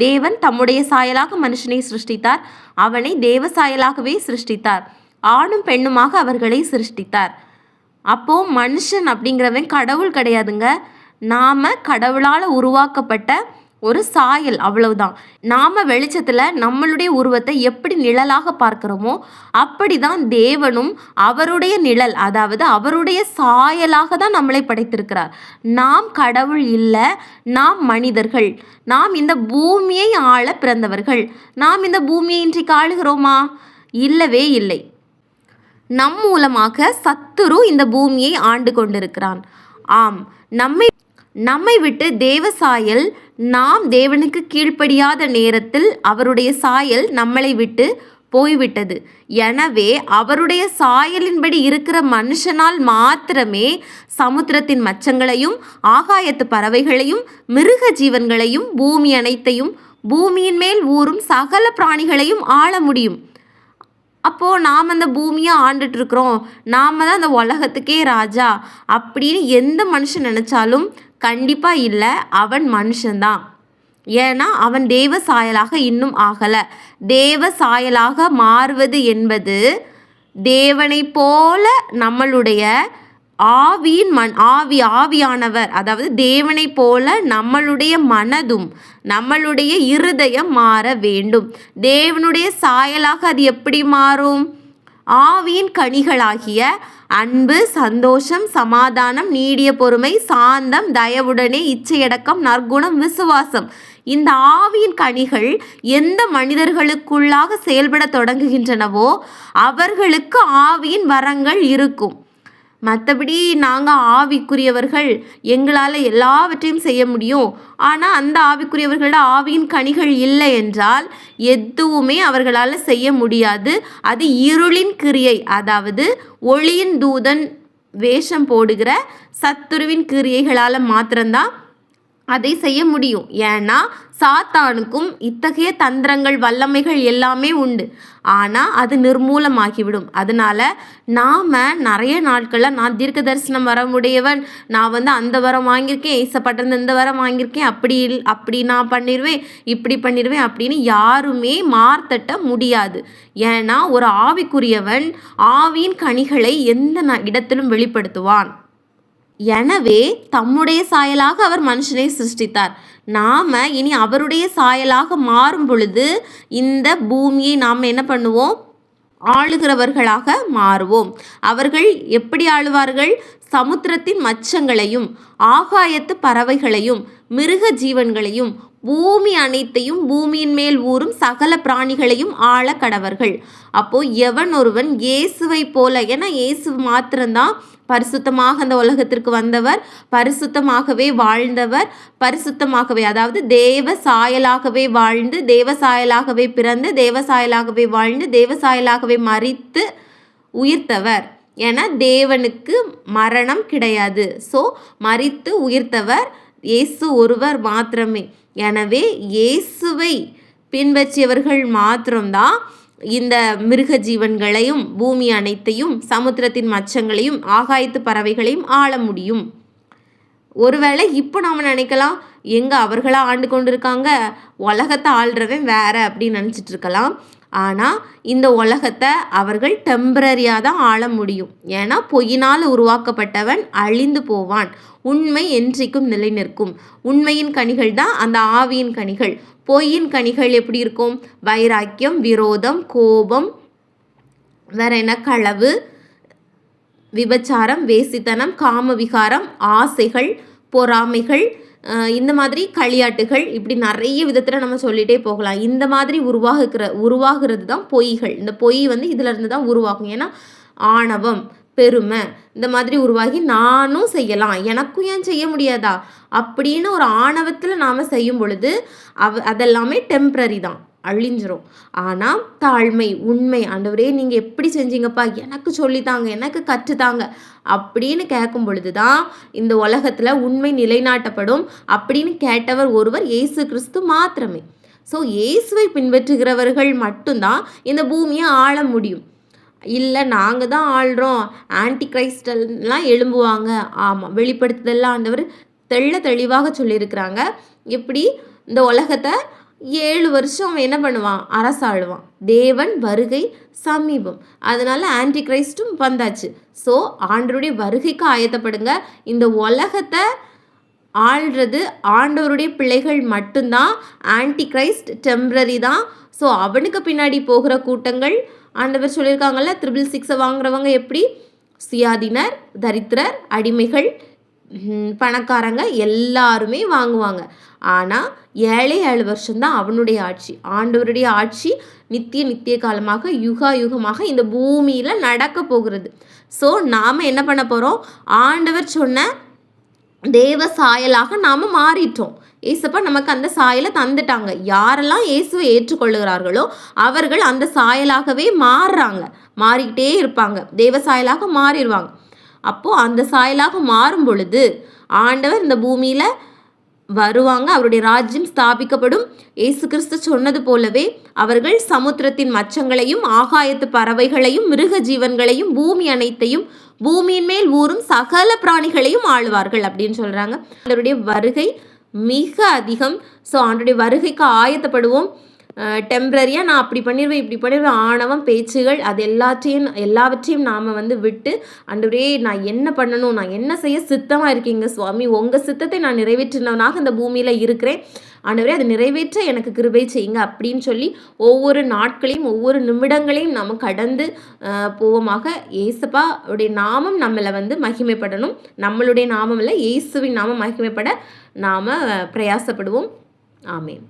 தேவன் தம்முடைய சாயலாக மனுஷனை சிருஷ்டித்தார். அவனை தேவ சாயலாகவே சிருஷ்டித்தார். ஆணும் பெண்ணுமாக அவர்களை சிருஷ்டித்தார். அப்போது மனுஷன் அப்படிங்கிறவன் கடவுள் கிடையாதுங்க. நாம் கடவுளால் உருவாக்கப்பட்ட ஒரு சாயல், அவ்வளவுதான். நாம் வெளிச்சத்தில் நம்மளுடைய உருவத்தை எப்படி நிழலாக பார்க்குறோமோ அப்படி தான் தேவனும் அவருடைய நிழல், அதாவது அவருடைய சாயலாக தான் நம்மளை படைத்திருக்கிறார். நாம் கடவுள் இல்லை, நாம் மனிதர்கள். நாம் இந்த பூமியை ஆள பிறந்தவர்கள். நாம் இந்த பூமியை இன்றைக்கு ஆளுகிறோமா? இல்லவே இல்லை. நம் மூலமாக சத்துரு இந்த பூமியை ஆண்டு கொண்டிருக்கிறான். ஆம், நம்மை விட்டு தேவ சாயல், நாம் தேவனுக்கு கீழ்ப்படியாத நேரத்தில் அவருடைய சாயல் நம்மளை விட்டு போய்விட்டது. எனவே அவருடைய சாயலின்படி இருக்கிற மனுஷனால் மாத்திரமே சமுத்திரத்தின் மச்சங்களையும் ஆகாயத்து பறவைகளையும் மிருக ஜீவன்களையும் பூமி அனைத்தையும் பூமியின் மேல் ஊறும் சகல பிராணிகளையும் ஆள முடியும். அப்போது நாம் அந்த பூமியை ஆண்டுட்ருக்குறோம், நாம் தான் அந்த உலகத்துக்கே ராஜா அப்படின்னு எந்த மனுஷன் நினச்சாலும் கண்டிப்பாக இல்லை. அவன் மனுஷன்தான். ஏன்னா அவன் தேவ சாயலாக இன்னும் ஆகலை. தேவ சாயலாக மாறுவது என்பது தேவனை போல நம்மளுடைய ஆவியானவர், அதாவது தேவனை போல நம்மளுடைய மனதும் நம்மளுடைய இருதயம் மாற வேண்டும். தேவனுடைய சாயலாக அது எப்படி மாறும்? ஆவியின் கனிகளாகிய அன்பு, சந்தோஷம், சமாதானம், நீடிய பொறுமை, சாந்தம், தயவுடனே, இச்சையடக்கம், நற்குணம், விசுவாசம். இந்த ஆவியின் கனிகள் எந்த மனிதர்களுக்குள்ளாக செயல்பட தொடங்குகின்றனவோ அவர்களுக்கு ஆவியின் வரங்கள் இருக்கும். மற்றபடி நாங்கள் ஆவிக்குரியவர்கள், எங்களால் எல்லாவற்றையும் செய்ய முடியும், ஆனால் அந்த ஆவிக்குரியவர்களோட ஆவியின் கனிகள் இல்லை என்றால் எதுவுமே அவர்களால் செய்ய முடியாது. அது இருளின் கிரியை, அதாவது ஒளியின் தூதன் வேஷம் போடுகிற சத்துருவின் கிரியைகளால் மாத்திரம்தான் அதை செய்ய முடியும். ஏன்னா சாத்தானுக்கும் இத்தகைய தந்திரங்கள், வல்லமைகள் எல்லாமே உண்டு. ஆனால் அது நிர்மூலமாகிவிடும். அதனால் நாம் நிறைய நாட்களில் நான் தீர்க்க தரிசனம் வரமுடையவன், நான் அந்த வரம் வாங்கியிருக்கேன், ஏசப்பட்டிருந்து இந்த வரம் வாங்கியிருக்கேன், அப்படி நான் பண்ணிடுவேன், இப்படி பண்ணிடுவேன் அப்படின்னு யாருமே மார்த்தட்ட முடியாது. ஏன்னா ஒரு ஆவிக்குரியவன் ஆவியின் கனிகளை எந்த இடத்திலும் வெளிப்படுத்துவான். எனவே தம்முடைய சாயலாக அவர் மனுஷனை சிருஷ்டித்தார். நாம் இனி அவருடைய சாயலாக மாறும் பொழுது இந்த பூமியை நாம் என்ன பண்ணுவோம்? ஆளுகிறவர்களாக மாறுவோம். அவர்கள் எப்படி ஆளுவார்கள்? சமுத்திரத்தின் மச்சங்களையும் ஆகாயத்து பறவைகளையும் மிருக ஜீவன்களையும் பூமி அனைத்தையும் பூமியின் மேல் ஊறும் சகல பிராணிகளையும் ஆள கடவர்கள். அப்போது எவன் ஒருவன் இயேசுவை போல, ஏன்னா இயேசு மாத்திரம்தான் பரிசுத்தமாக அந்த உலகத்திற்கு வந்தவர், பரிசுத்தமாகவே வாழ்ந்தவர், பரிசுத்தமாகவே, அதாவது தேவ சாயலாகவே வாழ்ந்து, தேவ சாயலாகவே பிறந்து, தேவ சாயலாகவே வாழ்ந்து, தேவ சாயலாகவே மரித்து உயிர்த்தவர். ஏன்னா தேவனுக்கு மரணம் கிடையாது. ஸோ மரித்து உயிர்த்தவர் இயேசு ஒருவர் மாத்திரமே. எனவே இயேசுவை பின்பற்றியவர்கள் மாத்திரம்தான் இந்த மிருக ஜீவன்களையும் பூமி அனைத்தையும் சமுத்திரத்தின் மச்சங்களையும் ஆகாயத்து பறவைகளையும் ஆள முடியும். ஒருவேளை இப்போ நாம் நினைக்கலாம், எங்கே அவர்களாக ஆண்டு கொண்டு இருக்காங்க, உலகத்தை ஆள்றவன் வேற அப்படின்னு நினச்சிட்டு இருக்கலாம். ஆனால் இந்த உலகத்தை அவர்கள் டெம்பரரியாக தான் ஆள முடியும். ஏன்னா பொய்யினால் உருவாக்கப்பட்டவன் அழிந்து போவான், உண்மை என்றைக்கும் நிலை நிற்கும். உண்மையின் கனிகள் தான் அந்த ஆவியின் கனிகள். பொய்யின் கனிகள் எப்படி இருக்கும்? வைராக்கியம், விரோதம், கோபம், வேற என்ன, களவு, விபச்சாரம், வேசித்தனம், காம விகாரம், ஆசைகள், பொறாமைகள், இந்த மாதிரி களியாட்டுகள், இப்படி நிறைய விதத்தில் நம்ம சொல்லிகிட்டே போகலாம். இந்த மாதிரி உருவாகிறது தான் பொய்கள். இந்த பொய் இதில் இருந்து தான் உருவாகும். ஏன்னா ஆணவம், பெருமை இந்த மாதிரி உருவாகி நானும் செய்யலாம், எனக்கும் ஏன் செய்ய முடியாதா அப்படின்னு ஒரு ஆணவத்தில் நாம் செய்யும் பொழுது அதெல்லாமே டெம்ப்ரரி தான், அழிஞ்சிரும். ஆனால் தாழ்மை, உண்மை, ஆண்டவரே நீங்கள் எப்படி செஞ்சீங்கப்பா, எனக்கு சொல்லித்தாங்க, எனக்கு கற்றுத்தாங்க அப்படின்னு கேட்கும் பொழுது தான் இந்த உலகத்தில் உண்மை நிலைநாட்டப்படும். அப்படின்னு கேட்டவர் ஒருவர் இயேசு கிறிஸ்து மாத்திரமே. ஸோ இயேசுவை பின்பற்றுகிறவர்கள் மட்டும்தான் இந்த பூமியை ஆள முடியும். இல்லை நாங்கள் தான் ஆள்றோம், ஆன்டி கிரைஸ்டெல்லாம் எழும்புவாங்க. ஆமாம், வெளிப்படுத்துதெல்லாம் ஆண்டவர் தெளிவாக சொல்லியிருக்கிறாங்க. எப்படி இந்த உலகத்தை 7 வருஷம் அவன் என்ன பண்ணுவான்? அரசாளுவான். தேவன் வருகை சமீபம். அதனால ஆன்டி கிரைஸ்டும் வந்தாச்சு. ஸோ ஆண்டவருடைய வருகைக்கு ஆயத்தப்படுங்க. இந்த உலகத்தை ஆள்றது ஆண்டவருடைய பிள்ளைகள் மட்டும்தான். ஆன்டி கிரைஸ்ட் டெம்ப்ரரி தான். ஸோ அவனுக்கு பின்னாடி போகிற கூட்டங்கள், ஆண்டவர் சொல்லியிருக்காங்கல்ல, 666 வாங்குறவங்க எப்படி? சுயாதீனர், தரித்திரர், அடிமைகள், பணக்காரங்க எல்லாருமே வாங்குவாங்க. ஆனால் 7 வருஷம்தான் அவனுடைய ஆட்சி. ஆண்டவருடைய ஆட்சி நித்திய காலமாக யுகமாக இந்த பூமியில் நடக்க போகிறது. ஸோ நாம் என்ன பண்ண போகிறோம்? ஆண்டவர் சொன்ன தேவ சாயலாக நாம் மாறிட்டோம். ஏசப்பா நமக்கு அந்த சாயலை தந்துட்டாங்க. யாரெல்லாம் இயேசுவை ஏற்றுக்கொள்ளுகிறார்களோ அவர்கள் அந்த சாயலாகவே மாறிக்கிட்டே இருப்பாங்க. தேவ சாயலாக மாறிடுவாங்க. அப்போது அந்த சாயலாக மாறும் பொழுது ஆண்டவர் இந்த பூமியில் வருவாங்க. அவருடைய ராஜ்யம் ஸ்தாபிக்கப்படும். இயேசு கிறிஸ்து சொன்னது போலவே அவர்கள் சமுத்திரத்தின் மச்சங்களையும் ஆகாயத்து பறவைகளையும் மிருக ஜீவன்களையும் பூமி அனைத்தையும் பூமியின் மேல் ஊறும் சகல பிராணிகளையும் ஆளுவார்கள் அப்படின்னு சொல்கிறாங்க. அவருடைய வருகை மிக அதிகம். ஸோ அவருடைய வருகைக்கு ஆயத்தப்படுவோம். டெம்ப்ரரியாக நான் அப்படி பண்ணிடுவேன் இப்படி பண்ணிடுவேன் ஆணவம் பேச்சுகள் அது எல்லாவற்றையும் நாம் விட்டு, ஆண்டவரே நான் என்ன பண்ணணும், நான் என்ன செய்ய சித்தமாக இருக்கீங்க சுவாமி, உங்கள் சித்தத்தை நான் நிறைவேற்றினவனாக இந்த பூமியில் இருக்கிறேன், ஆண்டவரே அதை நிறைவேற்ற எனக்கு கிருபை செய்யுங்க அப்படின்னு சொல்லி ஒவ்வொரு நாட்களையும் ஒவ்வொரு நிமிடங்களையும் நாம் கடந்து போவோமாக. ஏசப்பா உடைய நாமம் நம்மளை மகிமைப்படணும். நம்மளுடைய நாமம் இல்லை, இயேசுவின் நாமம் மகிமைப்பட நாம் பிரயாசப்படுவோம். ஆமேன்.